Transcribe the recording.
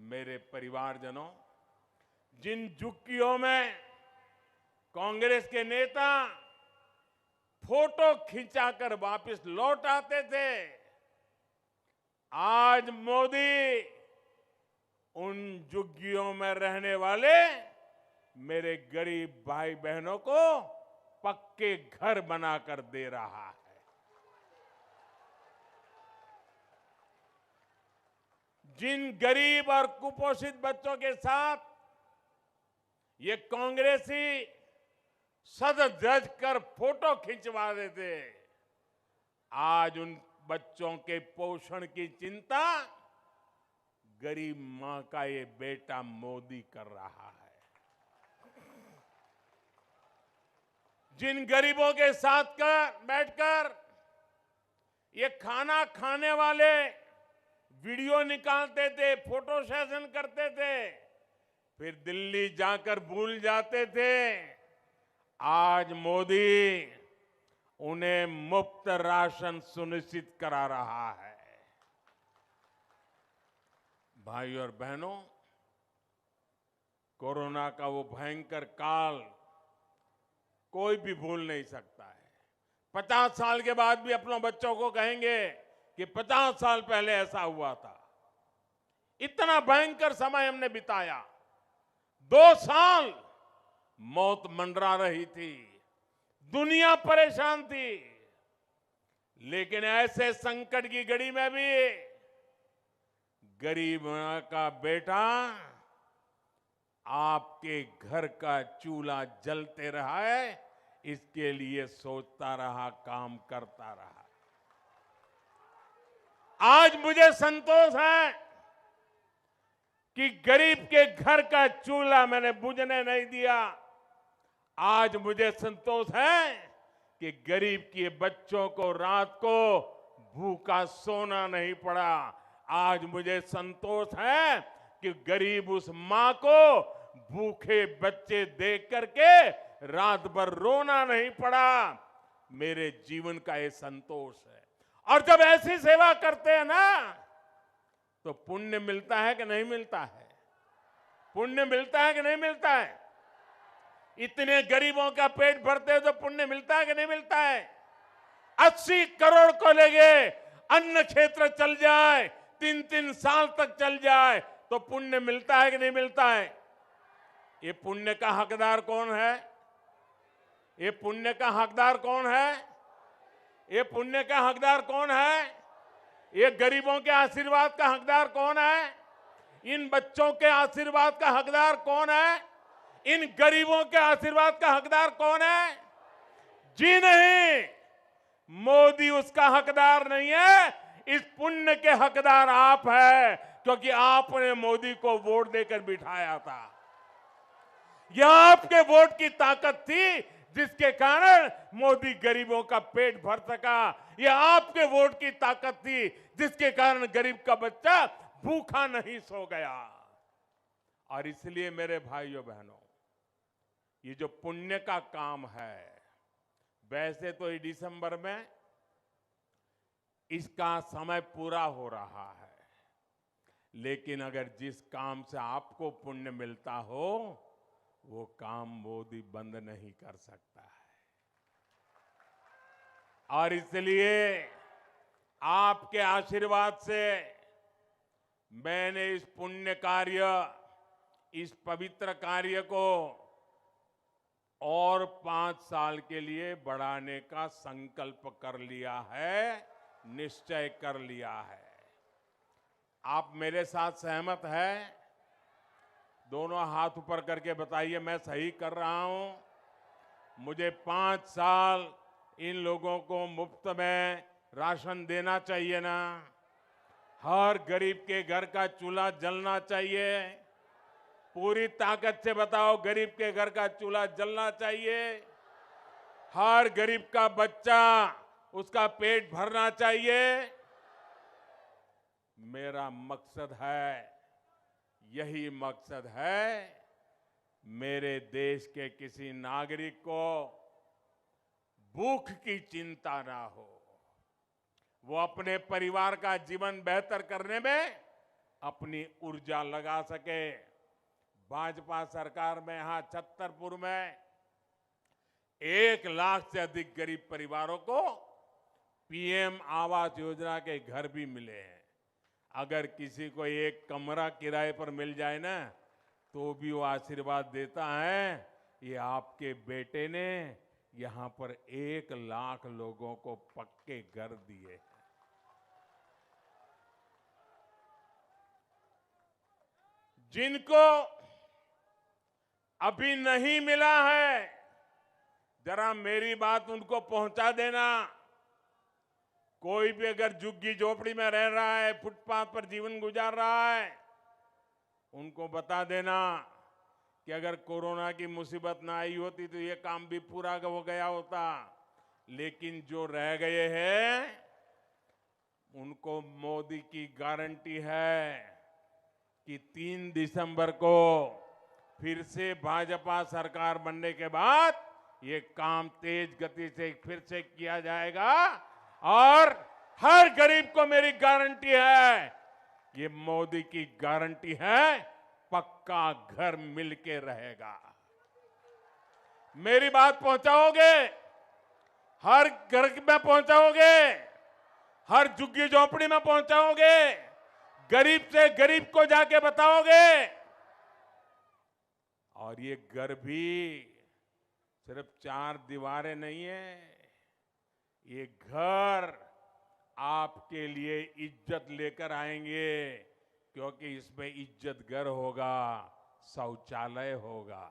मेरे परिवारजनों, जिन झुग्गियों में कांग्रेस के नेता फोटो खिंचाकर वापस लौट आते थे, आज मोदी उन झुग्गियों में रहने वाले मेरे गरीब भाई बहनों को पक्के घर बनाकर दे रहा है। जिन गरीब और कुपोषित बच्चों के साथ ये कांग्रेसी सज धज कर फोटो खिंचवा देते, आज उन बच्चों के पोषण की चिंता गरीब मां का ये बेटा मोदी कर रहा है। जिन गरीबों के साथ बैठकर ये खाना खाने वाले वीडियो निकालते थे, फोटो सेशन करते थे, फिर दिल्ली जाकर भूल जाते थे, आज मोदी उन्हें मुफ्त राशन सुनिश्चित करा रहा है। भाई और बहनों, कोरोना का वो भयंकर काल कोई भी भूल नहीं सकता है। 50 साल के बाद भी अपने बच्चों को कहेंगे कि 50 साल पहले ऐसा हुआ था। इतना भयंकर समय हमने बिताया। 2 साल मौत मंडरा रही थी, दुनिया परेशान थी, लेकिन ऐसे संकट की घड़ी में भी गरीब का बेटा आपके घर का चूल्हा जलते रहा है, इसके लिए सोचता रहा, काम करता रहा। आज मुझे संतोष है कि गरीब के घर का चूल्हा मैंने बुझने नहीं दिया। आज मुझे संतोष है कि गरीब के बच्चों को रात को भूखा सोना नहीं पड़ा। आज मुझे संतोष है कि गरीब उस मां को भूखे बच्चे देख करके रात भर रोना नहीं पड़ा। मेरे जीवन का ये संतोष है। और जब ऐसी सेवा करते हैं ना, तो पुण्य मिलता है कि नहीं मिलता है? पुण्य मिलता है कि नहीं मिलता है? इतने गरीबों का पेट भरते हैं तो पुण्य मिलता है कि नहीं मिलता है? 80 करोड़ को लेके अन्न क्षेत्र चल जाए, 3-3 साल तक चल जाए, तो पुण्य मिलता है कि नहीं मिलता है? ये पुण्य का हकदार कौन है? ये पुण्य का हकदार कौन है? ये पुण्य का हकदार कौन है? ये गरीबों के आशीर्वाद का हकदार कौन है? इन बच्चों के आशीर्वाद का हकदार कौन है? इन गरीबों के आशीर्वाद का हकदार कौन है? जी नहीं, मोदी उसका हकदार नहीं है। इस पुण्य के हकदार आप हैं, क्योंकि आपने मोदी को वोट देकर बिठाया था। यह आपके वोट की ताकत थी जिसके कारण मोदी गरीबों का पेट भर सका। यह आपके वोट की ताकत थी जिसके कारण गरीब का बच्चा भूखा नहीं सो गया। और इसलिए मेरे भाइयों बहनों, ये जो पुण्य का काम है, वैसे तो ये दिसंबर में इसका समय पूरा हो रहा है, लेकिन अगर जिस काम से आपको पुण्य मिलता हो, वो काम मोदी बंद नहीं कर सकता है। और इसलिए आपके आशीर्वाद से मैंने इस पुण्य कार्य, इस पवित्र कार्य को और 5 साल के लिए बढ़ाने का संकल्प कर लिया है, निश्चय कर लिया है। आप मेरे साथ सहमत हैं? दोनों हाथ ऊपर करके बताइए, मैं सही कर रहा हूं। मुझे 5 साल इन लोगों को मुफ्त में राशन देना चाहिए ना? हर गरीब के घर का चूल्हा जलना चाहिए। पूरी ताकत से बताओ, गरीब के घर का चूल्हा जलना चाहिए। हर गरीब का बच्चा, उसका पेट भरना चाहिए। मेरा मकसद है, यही मकसद है, मेरे देश के किसी नागरिक को भूख की चिंता ना हो। वो अपने परिवार का जीवन बेहतर करने में अपनी ऊर्जा लगा सके। भाजपा सरकार में यहां छतरपुर में 1 लाख से अधिक गरीब परिवारों को पीएम आवास योजना के घर भी मिले हैं। अगर किसी को एक कमरा किराए पर मिल जाए ना, तो भी वो आशीर्वाद देता है, ये आपके बेटे ने यहां पर 1 लाख लोगों को पक्के घर दिए हैं। जिनको अभी नहीं मिला है, जरा मेरी बात उनको पहुंचा देना। कोई भी अगर झुग्गी झोपड़ी में रह रहा है, फुटपाथ पर जीवन गुजार रहा है, उनको बता देना कि अगर कोरोना की मुसीबत ना आई होती तो ये काम भी पूरा हो गया होता। लेकिन जो रह गए हैं, उनको मोदी की गारंटी है कि 3 दिसंबर को फिर से भाजपा सरकार बनने के बाद ये काम तेज गति से फिर से किया जाएगा। और हर गरीब को मेरी गारंटी है, ये मोदी की गारंटी है, पक्का घर मिलके रहेगा। मेरी बात पहुंचाओगे? हर घर में पहुंचाओगे? हर झुग्गी झोपड़ी में पहुंचाओगे? गरीब से गरीब को जाके बताओगे? और ये घर भी सिर्फ 4 दीवारें नहीं है, ये घर आपके लिए इज्जत लेकर आएंगे, क्योंकि इसमें इज्जत घर होगा, शौचालय होगा।